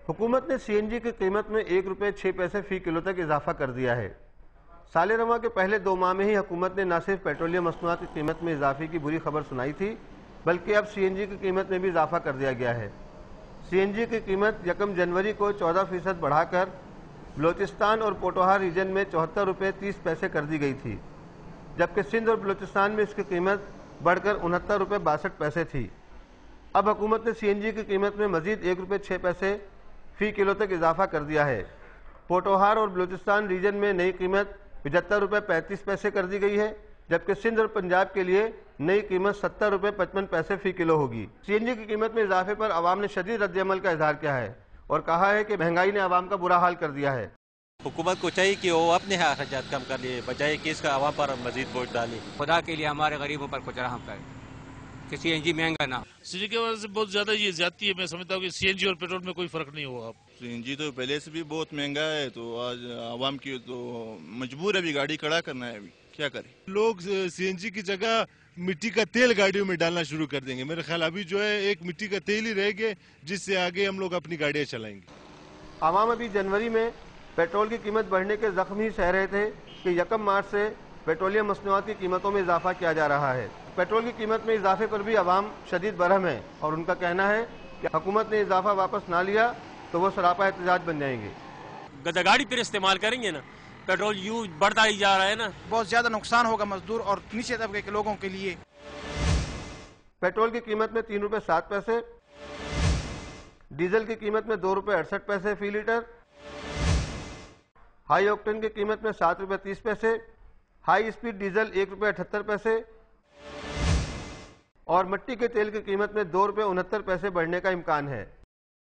حکومت نے سی N G کی قیمت میں 1 روپے 6 پیسے فی کلو تک اضافہ کر دیا ہے۔ سال رواں کے پہلے 2 ماہ میں ہی حکومت نے نہ صرف پیٹرولیم مصنوعات کی قیمت میں اضافے کی بری خبر سنائی تھی بلکہ اب سی این جی کی قیمت میں بھی اضافہ کر دیا گیا ہے۔ سی این جی کی قیمت 1 جنوری کو 14% بڑھا کر بلوچستان اور پوٹوہار ریجن میں 74 روپے 30 پیسے کر دی گئی تھی، جبکہ سندھ اور بلوچستان میں اس کی قیمت بڑھ کر 69 روپے 62 پیسے تھی۔ اب حکومت نے سی این جی کی قیمت میں مزید 1 روپے 6 پیسے فی کلو تک اضافہ کر دیا ہے۔ پوٹوہار اور بلوچستان ریجن میں نئی قیمت 75 روپے 35 پیسے کر دی گئی ہے، جبکہ سندھ اور پنجاب کے لیے نئی قیمت 70 روپے 55 پیسے فی کلو ہوگی۔ سی این جی کی قیمت میں اضافے پر عوام نے شدید رد عمل کا اظہار کیا ہے اور کہا ہے کہ مہنگائی نے عوام کا برا حال کر دیا ہے۔ حکومت کو چاہیے کہ وہ اپنے اخراجات کم کر لیے بجائے کہ اس کا عوام پر مزید بوجھ ڈالے۔ خدا کے لیے ہمارے غریبوں پر کچھ رحم کرے کہ سی این جی مہنگا نہ۔ سی این جی کی وجہ سے بہت زیادہ یہ زیادتی ہے، میں سمجھتا ہوں کہ سی این جی اور پیٹرول میں کوئی فرق نہیں ہوگا۔ سی این جی تو پہلے سے بھی بہت مہنگا ہے، تو آج عوام کی تو مجبور ہے ابھی گاڑی کھڑا کرنا ہے، ابھی کیا کریں۔ لوگ سی این جی کی جگہ مٹی کا تیل گاڑیوں میں ڈالنا شروع کر دیں گے۔ میرے خیال ابھی جو ہے ایک مٹی کا تیل ہی رہ گیا جس سے آگے ہم لوگ اپنی گاڑیاں چلائیں گے۔ عوام ابھی جنوری میں پیٹرول کی قیمت بڑھنے کے زخم ہی سہ رہے تھے کہ 1 مارچ سے پیٹرولیم مصنوعات کی قیمتوں میں اضافہ کیا جا رہا ہے۔ پیٹرول کی قیمت میں اضافے پر بھی عوام شدید برہم ہے اور ان کا کہنا ہے کہ حکومت نے اضافہ واپس نہ لیا تو وہ سراپا احتجاج بن جائیں گے۔ گاڑی پھر استعمال کریں گے نا، پیٹرول یوں بڑھتا ہی جا رہا ہے نا، بہت زیادہ نقصان ہوگا مزدور اور نیچے طبقے کے لوگوں کے لیے۔ پیٹرول کی قیمت میں 3 روپے 7 پیسے، ڈیزل کی قیمت میں 2 روپے 68 پیسے فی لیٹر، ہائی آکٹین کی قیمت میں 7 روپے 30 پیسے، ہائی اسپیڈ ڈیزل 1 روپے 78 پیسے اور مٹی کے تیل کی قیمت میں 2 روپے 69 پیسے بڑھنے کا امکان ہے۔